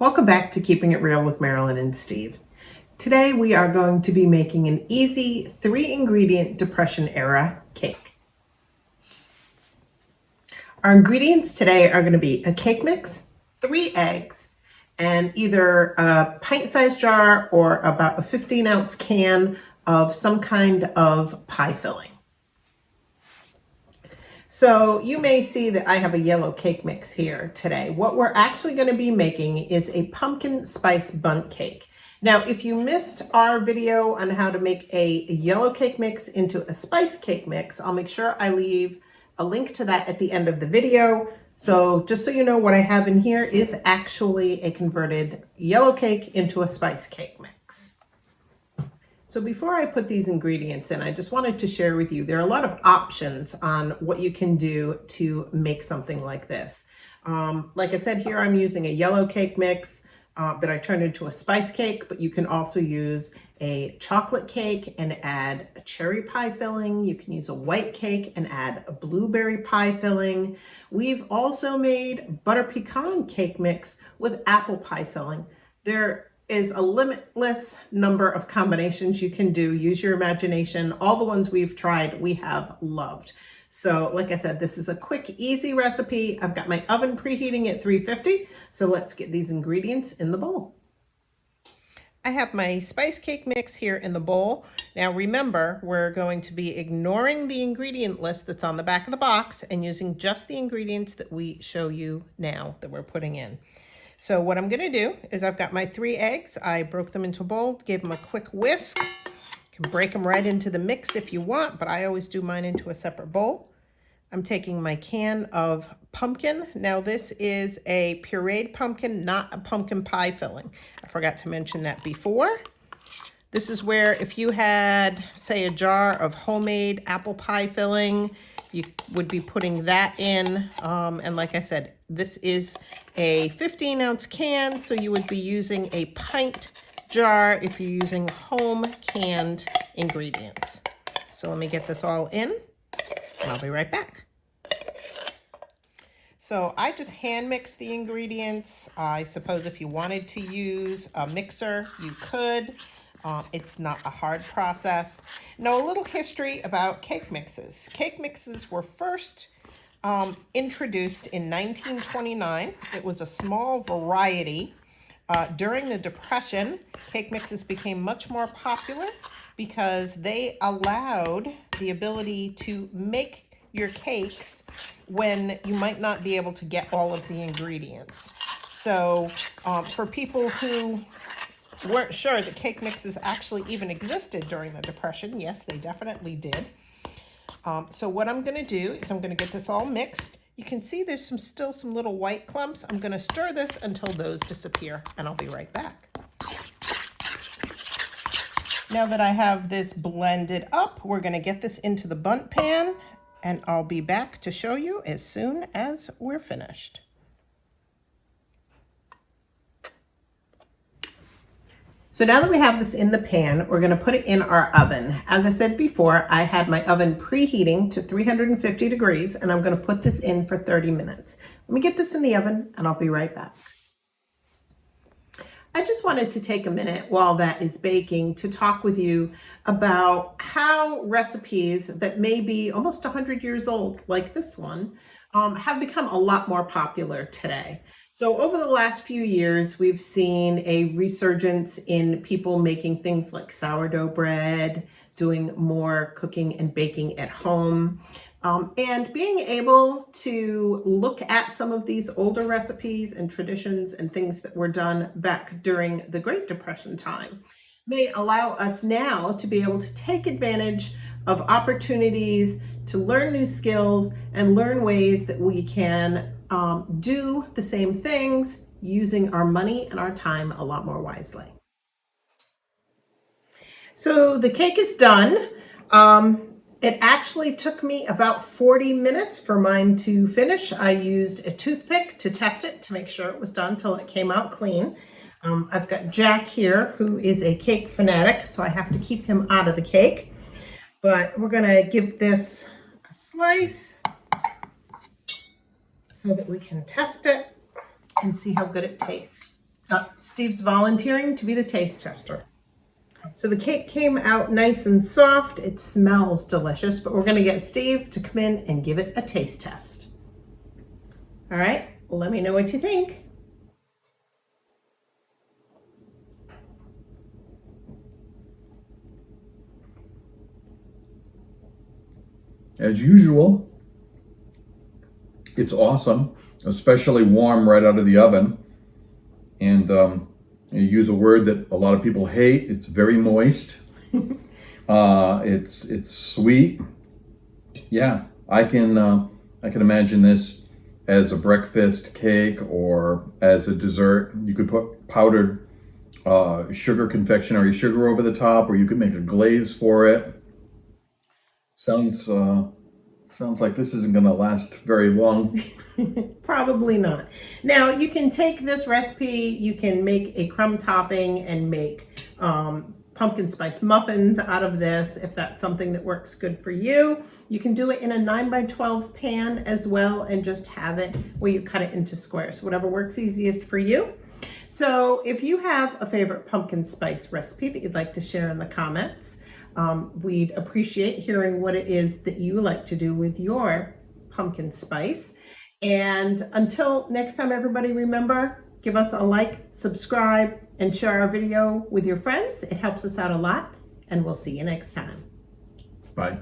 Welcome back to Keeping It Real with Marilyn and Steve. Today we are going to be making an easy 3-ingredient Depression era cake. Our ingredients today are going to be a cake mix, 3 eggs, and either a pint-sized jar or about a 15-ounce can of some kind of pie filling. So you may see that I have a yellow cake mix here today. What we're actually going to be making is a pumpkin spice bundt cake. Now, if you missed our video on how to make a yellow cake mix into a spice cake mix, I'll make sure I leave a link to that at the end of the video. So just so you know, what I have in here is actually a converted yellow cake into a spice cake mix. So before I put these ingredients in, I just wanted to share with you, there are a lot of options on what you can do to make something like this. Like I said, here I'm using a yellow cake mix that I turned into a spice cake, but you can also use a chocolate cake and add a cherry pie filling. You can use a white cake and add a blueberry pie filling. We've also made butter pecan cake mix with apple pie filling. There is a limitless number of combinations you can do. Use your imagination. All the ones we've tried, we have loved. So like I said, this is a quick, easy recipe. I've got my oven preheating at 350. So let's get these ingredients in the bowl. I have my spice cake mix here in the bowl. Now remember, we're going to be ignoring the ingredient list that's on the back of the box and using just the ingredients that we show you now that we're putting in. So what I'm going to do is I've got my 3 eggs. I broke them into a bowl, gave them a quick whisk. You can break them right into the mix if you want, but I always do mine into a separate bowl. I'm taking my can of pumpkin. Now this is a pureed pumpkin, not a pumpkin pie filling. I forgot to mention that before. This is where if you had, say, a jar of homemade apple pie filling, you would be putting that in. And like I said, this is a 15-ounce can, so you would be using a pint jar if you're using home canned ingredients. So let me get this all in, and I'll be right back. So I just hand mix the ingredients. I suppose if you wanted to use a mixer, you could. It's not a hard process. Now, a little history about cake mixes. Cake mixes were first introduced in 1929. It was a small variety. During the Depression, cake mixes became much more popular because they allowed the ability to make your cakes when you might not be able to get all of the ingredients. So for people who weren't sure that cake mixes actually even existed during the Depression, yes, they definitely did. So what I'm going to do is I'm going to get this all mixed. You can see there's still some little white clumps. I'm going to stir this until those disappear, and I'll be right back. Now that I have this blended up, we're going to get this into the bundt pan, and I'll be back to show you as soon as we're finished. So now that we have this in the pan, we're going to put it in our oven. As I said before, I had my oven preheating to 350 degrees, and I'm going to put this in for 30 minutes. Let me get this in the oven, and I'll be right back. I just wanted to take a minute while that is baking to talk with you about how recipes that may be almost 100 years old, like this one, have become a lot more popular today. So over the last few years, we've seen a resurgence in people making things like sourdough bread, doing more cooking and baking at home, and being able to look at some of these older recipes and traditions and things that were done back during the Great Depression time may allow us now to be able to take advantage of opportunities to learn new skills and learn ways that we can do the same things using our money and our time a lot more wisely. So the cake is done. It actually took me about 40 minutes for mine to finish. I used a toothpick to test it to make sure it was done till it came out clean. I've got Jack here, who is a cake fanatic, so I have to keep him out of the cake. But we're going to give this a slice so that we can test it and see how good it tastes. Steve's volunteering to be the taste tester. So the cake came out nice and soft. It smells delicious, but we're gonna get Steve to come in and give it a taste test. All right, let me know what you think. As usual, it's awesome, especially warm right out of the oven. And you use a word that a lot of people hate. It's very moist. It's sweet. Yeah, I can imagine this as a breakfast cake or as a dessert. You could put powdered sugar, confectionery sugar over the top, or you could make a glaze for it. Sounds like this isn't going to last very long. Probably not. Now you can take this recipe, you can make a crumb topping and make pumpkin spice muffins out of this if that's something that works good for you. You can do it in a 9x12 pan as well and just have it where you cut it into squares, whatever works easiest for you. So if you have a favorite pumpkin spice recipe that you'd like to share in the comments, we'd appreciate hearing what it is that you like to do with your pumpkin spice. And until next time, everybody, remember, give us a like, subscribe, and share our video with your friends. It helps us out a lot, and we'll see you next time. Bye.